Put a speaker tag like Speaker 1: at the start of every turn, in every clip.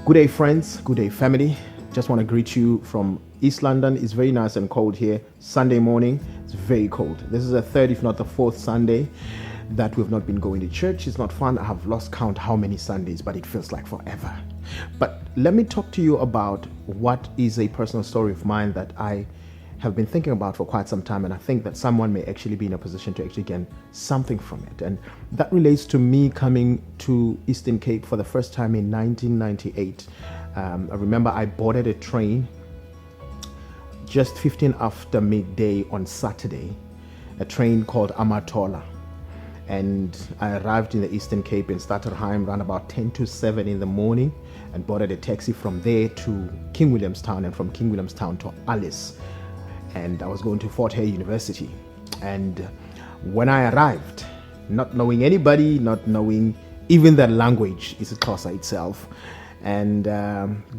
Speaker 1: Good day, friends. Good day, family. Just want to greet you from East London. It's very nice and cold here. Sunday morning, it's very cold. This is the third, if not the fourth Sunday that we've not been going to church. It's not fun. I have lost count how many Sundays, but it feels like forever. But let me talk to you about what is a personal story of mine that I have been thinking about for quite some time, and I think that someone may actually be in a position to actually gain something from it. And that relates to me coming to Eastern Cape for the first time in 1998. I remember I boarded a train just 15 after midday on Saturday, a train called Amatola. And I arrived in the Eastern Cape in Stutterheim around about 10 to 7 in the morning and boarded a taxi from there to King Williamstown, and from King Williamstown to Alice. And I was going to Fort Hare University. And when I arrived, not knowing anybody, not knowing even the language, isiXhosa itself, and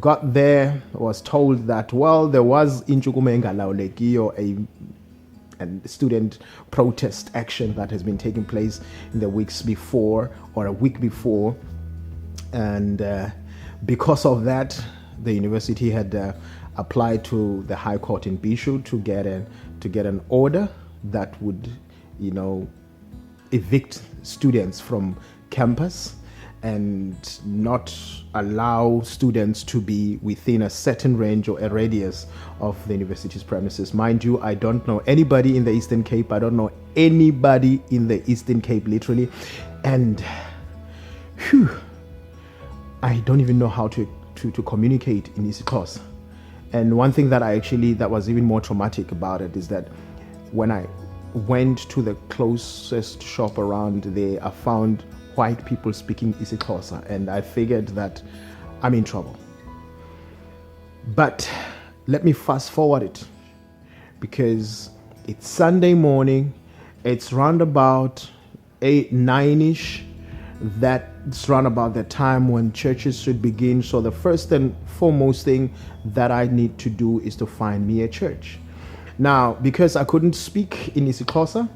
Speaker 1: got there, was told that, well, there was intshukumo engalawulekiyo, a student protest action that has been taking place in the weeks before, or a week before. And because of that, the university had applied to the High Court in Bishu to get an order that would, evict students from campus and not allow students to be within a certain range or a radius of the university's premises. Mind you, I don't know anybody in the Eastern Cape. I don't know anybody in the Eastern Cape, literally. And I don't even know how to communicate in isiXhosa. And one thing that was even more traumatic about it is that when I went to the closest shop around there, I found white people speaking isiXhosa, and I figured that I'm in trouble. But let me fast forward it, because it's Sunday morning, it's round about 8, 9-ish. That's round about the time when churches should begin. So the first and foremost thing that I need to do is to find me a church. Now, because I couldn't speak in isiXhosa,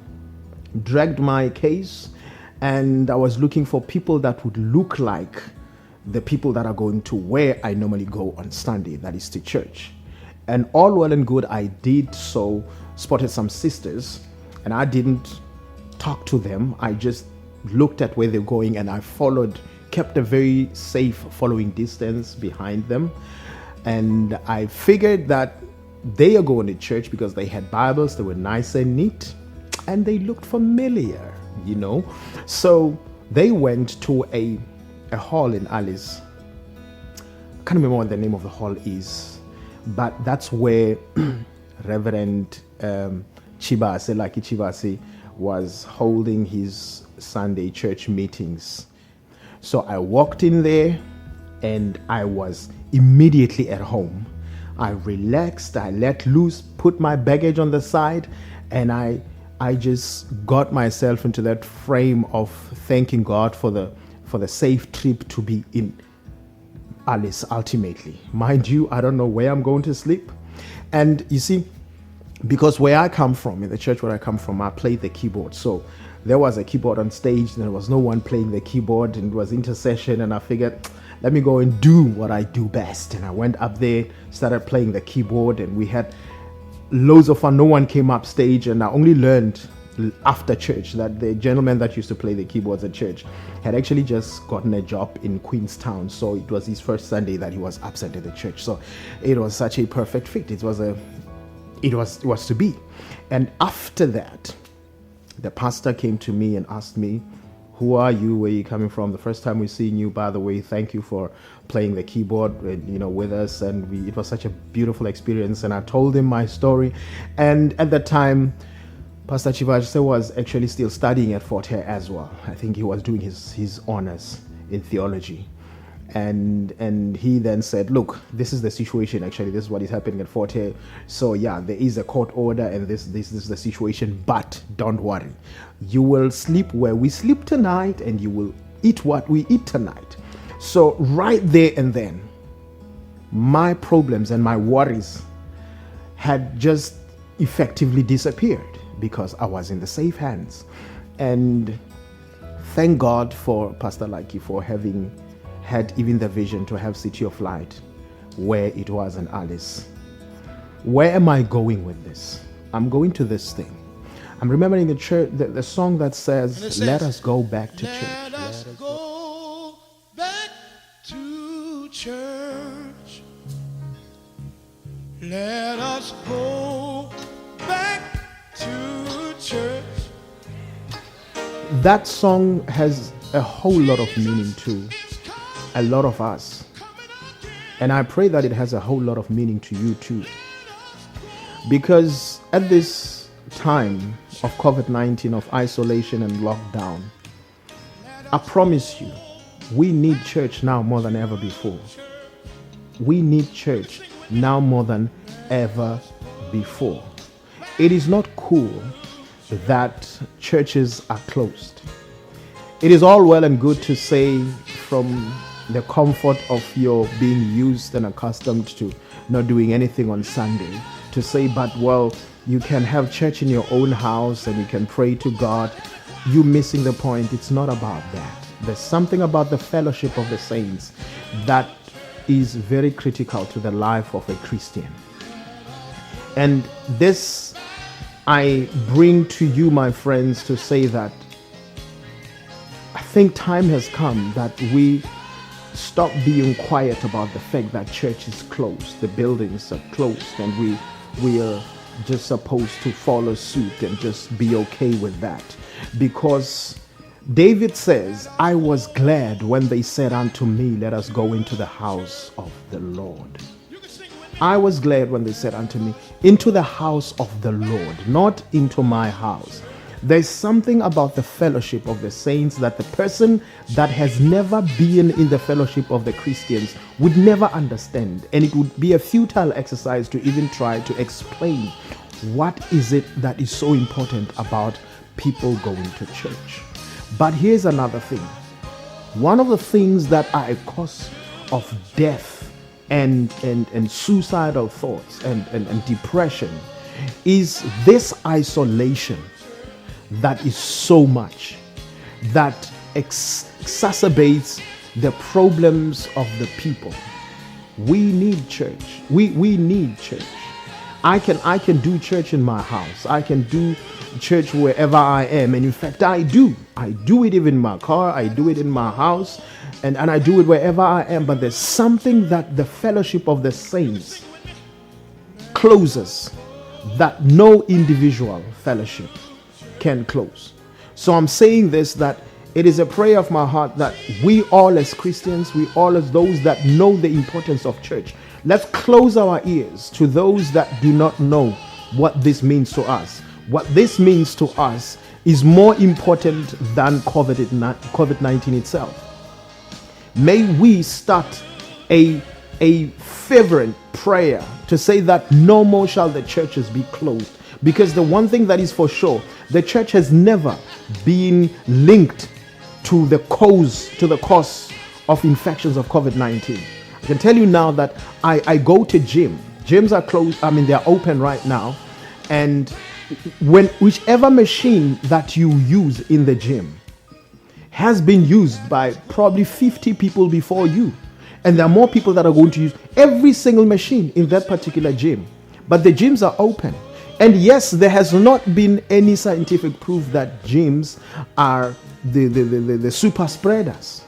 Speaker 1: dragged my case, and I was looking for people that would look like the people that are going to where I normally go on Sunday, that is to church. And all well and good, I did so, spotted some sisters, and I didn't talk to them. I just looked at where they're going, and I followed, kept a very safe following distance behind them. And I figured that they are going to church because they had Bibles, they were nice and neat, and they looked familiar, So they went to a hall in Alice. I can't remember what the name of the hall is, but that's where Reverend Chibase, Lucky Chibase, was holding his Sunday church meetings. So I walked in there and I was immediately at home. I relaxed, I let loose, put my baggage on the side, and I just got myself into that frame of thanking God for the safe trip to be in Alice ultimately. Mind you, I don't know where I'm going to sleep. And you see, because where I come from, in the church where I come from, I played the keyboard. So there was a keyboard on stage, and there was no one playing the keyboard, and it was intercession, and I figured, let me go and do what I do best. And I went up there, started playing the keyboard, and we had loads of fun. No one came up stage, and I only learned after church that the gentleman that used to play the keyboards at church had actually just gotten a job in Queenstown. So it was his first Sunday that he was absent at the church. So it was such a perfect fit. It was to be. And after that, the pastor came to me and asked me, who are you? Where are you coming from? The first time we seen you, by the way, thank you for playing the keyboard with us. And it was such a beautiful experience. And I told him my story. And at that time, Pastor Chibase was actually still studying at Fort Hare as well. I think he was doing his honors in theology. And he then said, look, this is the situation. Actually, this is what is happening at Fort Hare. So yeah, there is a court order, and this is the situation, but don't worry. You will sleep where we sleep tonight, and you will eat what we eat tonight. So right there and then, my problems and my worries had just effectively disappeared because I was in the safe hands. And thank God for Pastor Lucky for having had even the vision to have City of Light where it was in Alice. Where am I going with this? I'm going to this thing. I'm remembering the church, the song that says, let us go back to church.
Speaker 2: Let us go back to church. Let us go back to church.
Speaker 1: That song has a whole lot of meaning to a lot of us. And I pray that it has a whole lot of meaning to you too. Because at this time of COVID-19, of isolation and lockdown, I promise you, we need church now more than ever before. We need church now more than ever before. It is not cool that churches are closed. It is all well and good to say from the comfort of your being used and accustomed to not doing anything on Sunday, to say, but well, you can have church in your own house and you can pray to God. You missing the point. It's not about that. There's something about the fellowship of the saints that is very critical to the life of a Christian. And this I bring to you, my friends, to say that I think time has come that we stop being quiet about the fact that church is closed, the buildings are closed, and we are just supposed to follow suit and just be okay with that. Because David says, I was glad when they said unto me, let us go into the house of the Lord. I was glad when they said unto me, into the house of the Lord, not into my house. There's something about the fellowship of the saints that the person that has never been in the fellowship of the Christians would never understand. And it would be a futile exercise to even try to explain what is it that is so important about people going to church. But here's another thing. One of the things that are a cause of death and suicidal thoughts and depression is this isolation that is so much that exacerbates the problems of the people. We need church. We need church. I can do church in my house. I can do church wherever I am. And in fact, I do it even in my car. I do it in my house. And I do it wherever I am. But there's something that the fellowship of the saints closes that no individual fellowship can close. So I'm saying this, that it is a prayer of my heart that we all as Christians, we all as those that know the importance of church, let's close our ears to those that do not know what this means to us. What this means to us is more important than COVID-19 itself. May we start a fervent prayer to say that no more shall the churches be closed. Because the one thing that is for sure, the church has never been linked to the cause of infections of COVID-19. I can tell you now that I go to gym. Gyms are closed. I mean, they're open right now. And whichever machine that you use in the gym has been used by probably 50 people before you. And there are more people that are going to use every single machine in that particular gym. But the gyms are open. And yes, there has not been any scientific proof that gyms are the super spreaders.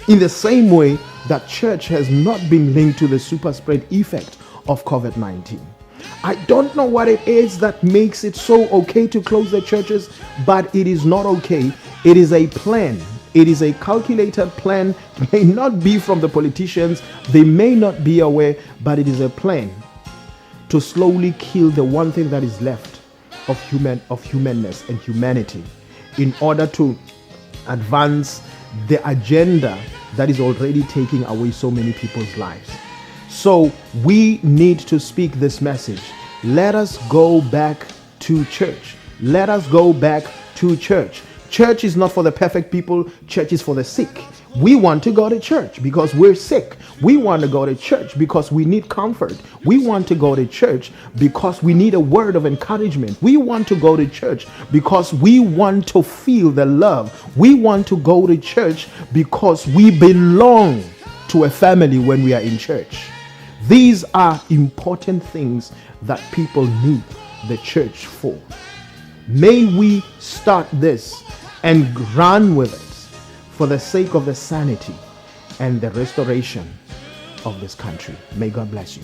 Speaker 1: In the same way that church has not been linked to the super spread effect of COVID-19. I don't know what it is that makes it so okay to close the churches, but it is not okay. It is a plan. It is a calculated plan. It may not be from the politicians. They may not be aware, but it is a plan to slowly kill the one thing that is left of humanness and humanity in order to advance the agenda that is already taking away so many people's lives. So we need to speak this message. Let us go back to church. Let us go back to church. Church is not for the perfect people. Church is for the sick. We want to go to church because we're sick. We want to go to church because we need comfort. We want to go to church because we need a word of encouragement. We want to go to church because we want to feel the love. We want to go to church because we belong. to a family when we are in church. These are important things that people need the church for. May we start this and run with it for the sake of the sanity and the restoration of this country. May God bless you.